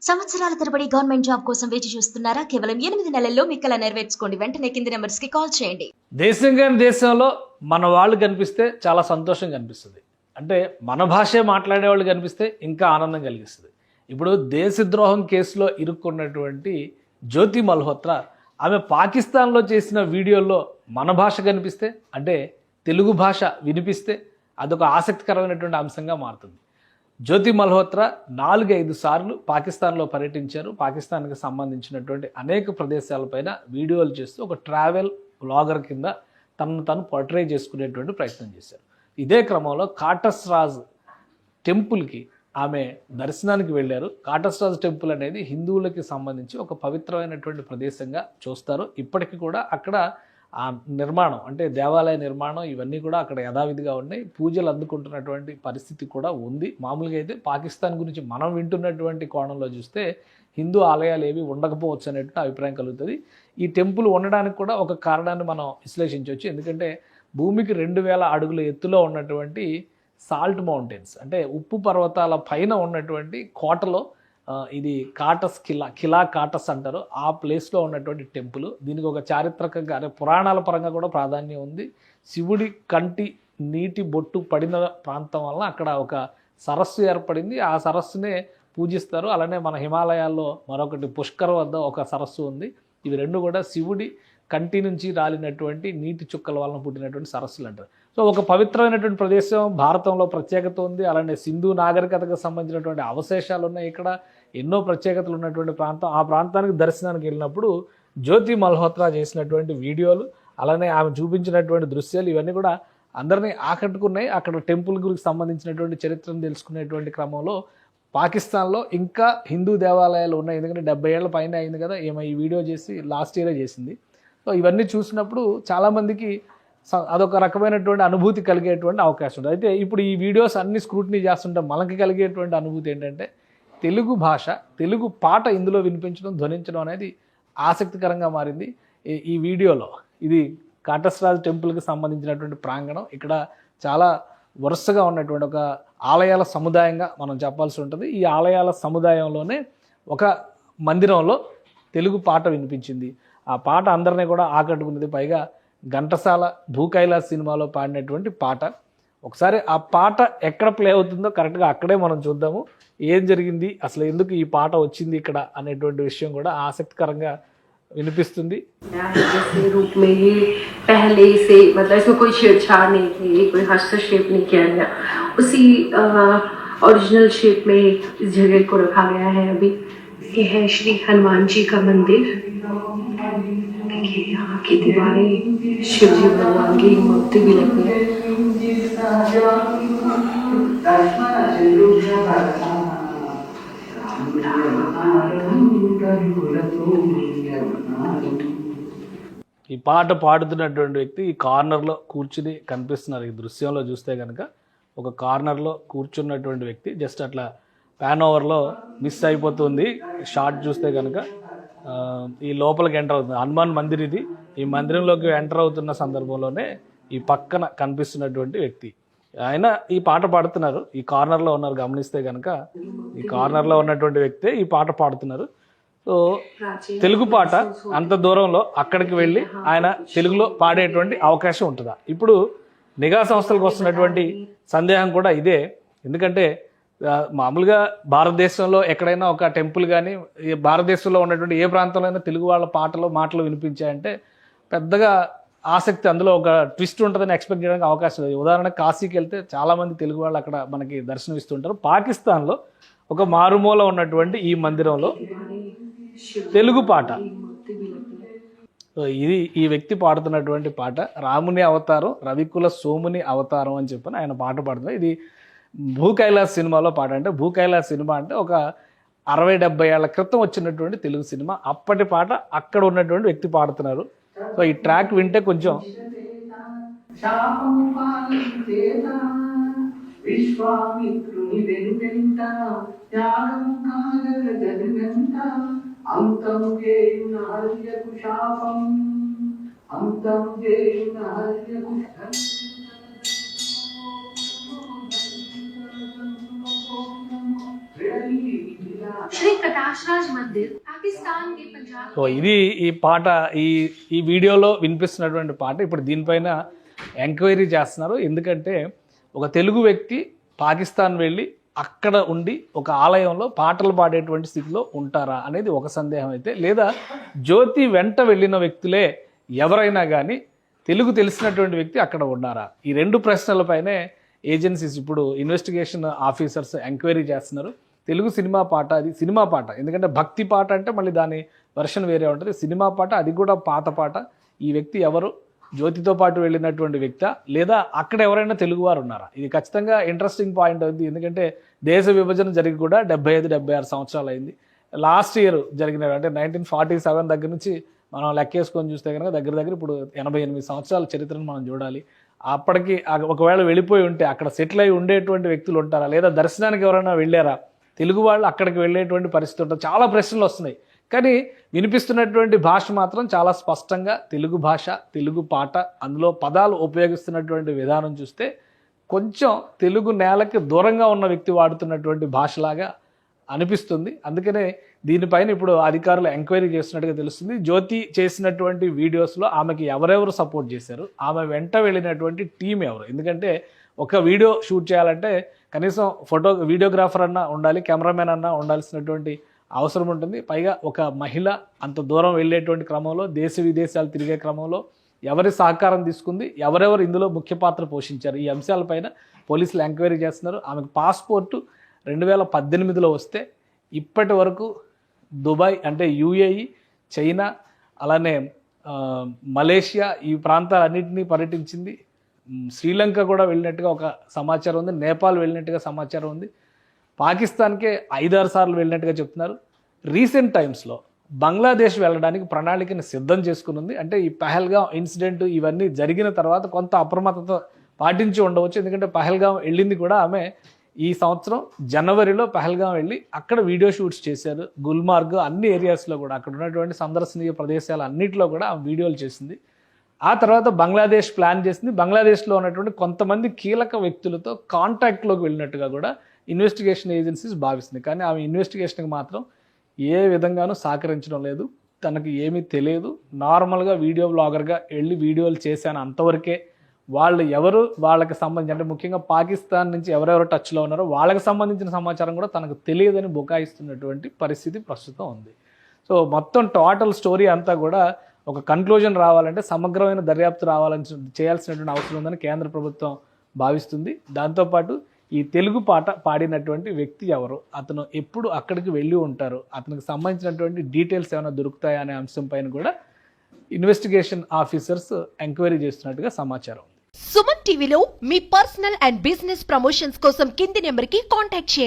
సంవత్సరాల తరబడి government job కోసం వేచి చూస్తున్నారా? కేవలం 8 నెలల్లో మీ కల నెరవేర్చుకోండి. వెంటనే కింది నెంబర్స్ కి కాల్ చేయండి. దేశంలో మన వాళ్ళు కనిపిస్తే చాలా సంతోషంగా అనిపిస్తుంది. అంటే మన భాషే మాట్లాడే వాళ్ళు కనిపిస్తే ఇంకా ఆనందం కలిగిస్తుంది. ఇప్పుడు దేశద్రోహం కేసులో ఇరుక్కున్నటువంటి జ్యోతి మల్హోత్రా ఆమె పాకిస్తాన్లో చేసిన వీడియోల్లో మన భాష కనిపిస్తే, అంటే తెలుగు భాష వినిపిస్తే అదొక ఆసక్తికరమైనటువంటి అంశంగా మారుతుంది. జ్యోతి మల్హోత్రా 4-5 సార్లు పాకిస్తాన్లో పర్యటించారు. పాకిస్తాన్కి సంబంధించినటువంటి అనేక ప్రదేశాలపైన వీడియోలు చేస్తూ ఒక ట్రావెల్ బ్లాగర్ కింద తనను తను పోర్ట్రే చేసుకునేటువంటి ప్రయత్నం చేశారు. ఇదే క్రమంలో కాటస్రాజ్ టెంపుల్కి ఆమె దర్శనానికి వెళ్ళారు. కాటస్రాజ్ టెంపుల్ అనేది హిందువులకి సంబంధించి ఒక పవిత్రమైనటువంటి ప్రదేశంగా చూస్తారు. ఇప్పటికీ కూడా అక్కడ ఆ నిర్మాణం, అంటే దేవాలయ నిర్మాణం ఇవన్నీ కూడా అక్కడ యథావిధిగా ఉన్నాయి. పూజలు అందుకుంటున్నటువంటి పరిస్థితి కూడా ఉంది. మామూలుగా అయితే పాకిస్తాన్ గురించి మనం వింటున్నటువంటి కోణంలో చూస్తే హిందూ ఆలయాలు ఏవి ఉండకపోవచ్చు అనేటువంటి అభిప్రాయం కలుగుతుంది. ఈ టెంపుల్ ఉండడానికి కూడా ఒక కారణాన్ని మనం విశ్లేషించవచ్చు. ఎందుకంటే భూమికి 2000 అడుగుల ఎత్తులో ఉన్నటువంటి సాల్ట్ మౌంటైన్స్, అంటే ఉప్పు పర్వతాల పైన ఉన్నటువంటి కోటలో ఇది కాటస్ కిలా కాటస్ అంటారు. ఆ ప్లేస్లో ఉన్నటువంటి టెంపుల్. దీనికి ఒక చారిత్రకంగా, అంటే పురాణాల పరంగా కూడా ప్రాధాన్యం ఉంది. శివుడి కంటి నీటి బొట్టు పడిన ప్రాంతం వల్ల అక్కడ ఒక సరస్సు ఏర్పడింది. ఆ సరస్సునే పూజిస్తారు. అలానే మన హిమాలయాల్లో మరొకటి పుష్కర్ వద్ద ఒక సరస్సు ఉంది. ఇవి రెండు కూడా శివుడి కంటి నుంచి రాలినటువంటి నీటి చుక్కల వలన పుట్టినటువంటి సరస్సులు అంటారు. సో ఒక పవిత్రమైనటువంటి ప్రదేశం, భారతంలో ప్రత్యేకత ఉంది. అలానే సింధు నాగరికతకు సంబంధించినటువంటి అవశేషాలు ఉన్నాయి. ఇక్కడ ఎన్నో ప్రత్యేకతలు ఉన్నటువంటి ప్రాంతం. ఆ ప్రాంతానికి దర్శనానికి వెళ్ళినప్పుడు జ్యోతి మల్హోత్రా చేసినటువంటి వీడియోలు, అలానే ఆమె చూపించినటువంటి దృశ్యాలు ఇవన్నీ కూడా అందరినీ ఆకట్టుకున్నాయి. అక్కడ టెంపుల్ గురికి సంబంధించినటువంటి చరిత్రను తెలుసుకునేటువంటి క్రమంలో పాకిస్తాన్లో ఇంకా హిందూ దేవాలయాలు ఉన్నాయి. ఎందుకంటే 70 ఏళ్ల పైన అయింది కదా ఈ వీడియో చేసి, లాస్ట్ ఇయరే చేసింది. సో ఇవన్నీ చూసినప్పుడు చాలామందికి అదొక రకమైనటువంటి అనుభూతి కలిగేటువంటి అవకాశం ఉంది. అయితే ఇప్పుడు ఈ వీడియోస్ అన్ని స్క్రూటినీ చేస్తుంటే మనకి కలిగేటువంటి అనుభూతి ఏంటంటే తెలుగు భాష, తెలుగు పాట ఇందులో వినిపించడం, ధ్వనించడం అనేది ఆసక్తికరంగా మారింది. ఈ వీడియోలో ఇది కాటస్రాజ్ టెంపుల్కి సంబంధించినటువంటి ప్రాంగణం. ఇక్కడ చాలా వరుసగా ఉన్నటువంటి ఒక ఆలయాల సముదాయంగా మనం చెప్పాల్సి ఉంటుంది. ఈ ఆలయాల సముదాయంలోనే ఒక మందిరంలో తెలుగు పాట వినిపించింది. ఆ పాట అందరినీ కూడా ఆకట్టుకున్నది. పైగా ఘంటసాల భూకైలాస్ సినిమాలో పాడినటువంటి పాట. ఒకసారి ఆ పాట ఎక్కడ ప్లే అవుతుందో కరెక్ట్గా అక్కడే మనం చూద్దాము. ఏం జరిగింది, అసలు ఎందుకు ఈ పాట వచ్చింది ఇక్కడ అనేటువంటి విషయం కూడా ఆసక్తికరంగా వినిపిస్తుంది. रूप में ये पहले से, मतलब इसमें कोई छेड़छाड़ नहीं की, कोई हस्तक्षेप नहीं किया गया, उसी ओरिजिनल शेप में इस जगह को रखा गया है। अभी ये है श्री हनुमान जी का मंदिर। देखिए यहाँ की दीवारें, शिव जी भगवान की मूर्ति भी लगी है। ఈ పాట పాడుతున్నటువంటి వ్యక్తి ఈ కార్నర్లో కూర్చుని కనిపిస్తున్నారు. ఈ దృశ్యంలో చూస్తే కనుక ఒక కార్నర్లో కూర్చున్నటువంటి వ్యక్తి జస్ట్ అట్లా ప్యాన్ ఓవర్లో మిస్ అయిపోతుంది. షార్ట్ చూస్తే కనుక ఈ లోపలికి ఎంటర్ అవుతుంది. హనుమాన్ మందిర్ ఇది. ఈ మందిరంలోకి ఎంటర్ అవుతున్న సందర్భంలోనే ఈ పక్కన కనిపిస్తున్నటువంటి వ్యక్తి ఆయన ఈ పాట పాడుతున్నారు. ఈ కార్నర్లో ఉన్నారు. గమనిస్తే కనుక ఈ కార్నర్లో ఉన్నటువంటి వ్యక్తే ఈ పాట పాడుతున్నారు. సో తెలుగు పాట అంత దూరంలో అక్కడికి వెళ్ళి ఆయన తెలుగులో పాడేటువంటి అవకాశం ఉంటుందా? ఇప్పుడు నిఘా సంస్థలకు వస్తున్నటువంటి సందేహం కూడా ఇదే. ఎందుకంటే మామూలుగా భారతదేశంలో ఎక్కడైనా ఒక టెంపుల్ కానీ, భారతదేశంలో ఉన్నటువంటి ఏ ప్రాంతంలో అయినా తెలుగు వాళ్ళ మాటలు వినిపించాయంటే పెద్దగా ఆసక్తి, అందులో ఒక ట్విస్ట్ ఉంటుందని ఎక్స్పెక్ట్ చేయడానికి అవకాశం లేదు. ఉదాహరణకు కాశీకి వెళ్తే చాలామంది తెలుగు వాళ్ళు అక్కడ మనకి దర్శనం ఇస్తుంటారు. పాకిస్తాన్లో ఒక మారుమూల ఉన్నటువంటి ఈ మందిరంలో తెలుగు పాట, ఇది ఈ వ్యక్తి పాడుతున్నటువంటి పాట రాముని అవతారం, రవికుల సోముని అవతారం అని చెప్పని ఆయన పాట పాడుతున్నారు. ఇది భూకైలాస్ సినిమాలో పాట. అంటే భూకైలాస్ సినిమా అంటే ఒక 60-70 ఏళ్ల క్రితం వచ్చినటువంటి తెలుగు సినిమా. అప్పటి పాట అక్కడ ఉన్నటువంటి వ్యక్తి పాడుతున్నారు. సో ఈ ట్రాక్ వింటే కొంచెం విశ్వామిత్రుని వెనువెంట త్యాగం కాగలగనుగంట అంతము చేయున హర్యకు శాపం అంతము చేయున హర్యకు श्री कटाशराज मंदिर पाकिस्तान के पंजाब సో ఇది ఈ పాట ఈ వీడియోలో వినిపిస్తున్నటువంటి పాట. ఇప్పుడు దీనిపైన ఎంక్వైరీ చేస్తున్నారు. ఎందుకంటే ఒక తెలుగు వ్యక్తి పాకిస్తాన్ వెళ్ళి అక్కడ ఉండి ఒక ఆలయంలో పాటలు పాడేటువంటి స్థితిలో ఉంటారా అనేది ఒక సందేహం అయితే, లేదా జ్యోతి వెంట వెళ్ళిన వ్యక్తులే ఎవరైనా కానీ తెలుగు తెలిసినటువంటి వ్యక్తి అక్కడ ఉన్నారా? ఈ రెండు ప్రశ్నలపైనే ఏజెన్సీస్ ఇప్పుడు ఇన్వెస్టిగేషన్ ఆఫీసర్స్ ఎంక్వైరీ చేస్తున్నారు. తెలుగు సినిమా పాట, అది సినిమా పాట, ఎందుకంటే భక్తి పాట అంటే మళ్ళీ దాని వెర్షన్ వేరే ఉంటుంది. సినిమా పాట, అది కూడా పాత పాట. ఈ వ్యక్తి ఎవరు? జ్యోతితో పాటు వెళ్ళినటువంటి వ్యక్తి, లేదా అక్కడ ఎవరైనా తెలుగువారు ఉన్నారా? ఇది ఖచ్చితంగా ఇంట్రెస్టింగ్ పాయింట్ అవుతుంది. ఎందుకంటే దేశ విభజన జరిగి కూడా 75-76 సంవత్సరాలు అయింది. లాస్ట్ ఇయర్ జరిగిన అంటే 1947 దగ్గర నుంచి మనం లెక్కేసుకొని చూస్తే కనుక దగ్గర ఇప్పుడు 88 సంవత్సరాల చరిత్రను మనం చూడాలి. అప్పటికి ఒకవేళ వెళ్ళిపోయి ఉంటే అక్కడ సెటిల్ అయి ఉండేటువంటి వ్యక్తులు ఉంటారా, లేదా దర్శనానికి ఎవరైనా వెళ్ళారా, తెలుగు వాళ్ళు అక్కడికి వెళ్ళేటువంటి పరిస్థితి ఉంటుంది. చాలా ప్రశ్నలు వస్తున్నాయి. కానీ వినిపిస్తున్నటువంటి భాష మాత్రం చాలా స్పష్టంగా తెలుగు భాష, తెలుగు పాట. అందులో పదాలు ఉపయోగిస్తున్నటువంటి విధానం చూస్తే కొంచెం తెలుగు నేలకి దూరంగా ఉన్న వ్యక్తి వాడుతున్నటువంటి భాషలాగా అనిపిస్తుంది. అందుకనే దీనిపైన ఇప్పుడు అధికారులు ఎంక్వైరీ చేస్తున్నట్టుగా తెలుస్తుంది. జ్యోతి చేసినటువంటి వీడియోస్లో ఆమెకి ఎవరెవరు సపోర్ట్ చేశారు, ఆమె వెంట వెళ్ళినటువంటి టీం ఎవరు? ఎందుకంటే ఒక వీడియో షూట్ చేయాలంటే కనీసం వీడియోగ్రాఫర్ అన్నా ఉండాలి, కెమెరామెన్ అన్నా ఉండాల్సినటువంటి అవసరం ఉంటుంది. పైగా ఒక మహిళ అంత దూరం వెళ్ళేటువంటి క్రమంలో, దేశ విదేశాలు తిరిగే క్రమంలో ఎవరి సహకారం తీసుకుంది, ఎవరెవరు ఇందులో ముఖ్య పాత్ర పోషించారు, ఈ అంశాలపైన పోలీసులు ఎంక్వైరీ చేస్తున్నారు. ఆమెకు పాస్పోర్టు 2018లో వస్తే ఇప్పటి వరకు దుబాయ్ అంటే యుఏఈ, చైనా, అలానే మలేషియా ఈ ప్రాంతాలన్నింటినీ పర్యటించింది. శ్రీలంక కూడా వెళ్ళినట్టుగా ఒక సమాచారం ఉంది, నేపాల్ వెళ్ళినట్టుగా సమాచారం ఉంది, పాకిస్తాన్కే 5-6 సార్లు వెళ్ళినట్టుగా చెప్తున్నారు. రీసెంట్ టైమ్స్లో బంగ్లాదేశ్ వెళ్ళడానికి ప్రణాళికను సిద్ధం చేసుకుని. అంటే ఈ పహల్గాం ఇన్సిడెంట్ ఇవన్నీ జరిగిన తర్వాత కొంత అప్రమత్తత పాటించి ఉండవచ్చు. ఎందుకంటే పహల్గాం వెళ్ళింది కూడా ఆమె ఈ సంవత్సరం జనవరిలో పహల్గాం వెళ్ళి అక్కడ వీడియో షూట్స్ చేశారు. గుల్మార్గ్ అన్ని ఏరియాస్లో కూడా అక్కడ ఉన్నటువంటి సందర్శనీయ ప్రదేశాలు అన్నింటిలో కూడా ఆమె వీడియోలు చేసింది. ఆ తర్వాత బంగ్లాదేశ్ ప్లాన్ చేసింది. బంగ్లాదేశ్లో ఉన్నటువంటి కొంతమంది కీలక వ్యక్తులతో కాంటాక్ట్లోకి వెళ్ళినట్టుగా కూడా ఇన్వెస్టిగేషన్ ఏజెన్సీస్ భావిస్తుంది. కానీ ఆమె ఇన్వెస్టిగేషన్కి మాత్రం ఏ విధంగానూ సహకరించడం లేదు. తనకు ఏమీ తెలియదు. నార్మల్గా వీడియో బ్లాగర్గా వెళ్ళి వీడియోలు చేశాను అంతవరకే. వాళ్ళు ఎవరు, వాళ్ళకి సంబంధించి అంటే ముఖ్యంగా పాకిస్తాన్ నుంచి ఎవరెవరు టచ్లో ఉన్నారో వాళ్ళకి సంబంధించిన సమాచారం కూడా తనకు తెలియదని బుకాయిస్తున్నటువంటి పరిస్థితి ప్రస్తుతం ఉంది. సో మొత్తం టోటల్ స్టోరీ అంతా కూడా ఒక కన్క్లూజన్ రావాలంటే సమగ్రమైన దర్యాప్తు రావాలని చేయాల్సినటువంటి అవసరం ఉందని కేంద్ర ప్రభుత్వం భావిస్తుంది. దాంతోపాటు ఈ తెలుగు పాట పాడినటువంటి వ్యక్తి ఎవరు, అతను ఎప్పుడు అక్కడికి వెళ్ళి ఉంటారు, అతనికి సంబంధించినటువంటి డీటెయిల్స్ ఏమైనా దొరుకుతాయా అనే అంశం పైన కూడా ఇన్వెస్టిగేషన్ ఆఫీసర్స్ ఎంక్వైరీ చేస్తున్నట్టుగా సమాచారం. సుమన్ టీవీలో మీ పర్సనల్ అండ్ బిజినెస్ ప్రమోషన్స్ కోసం కింది నెంబర్కి కాంటాక్ట్ చేయండి.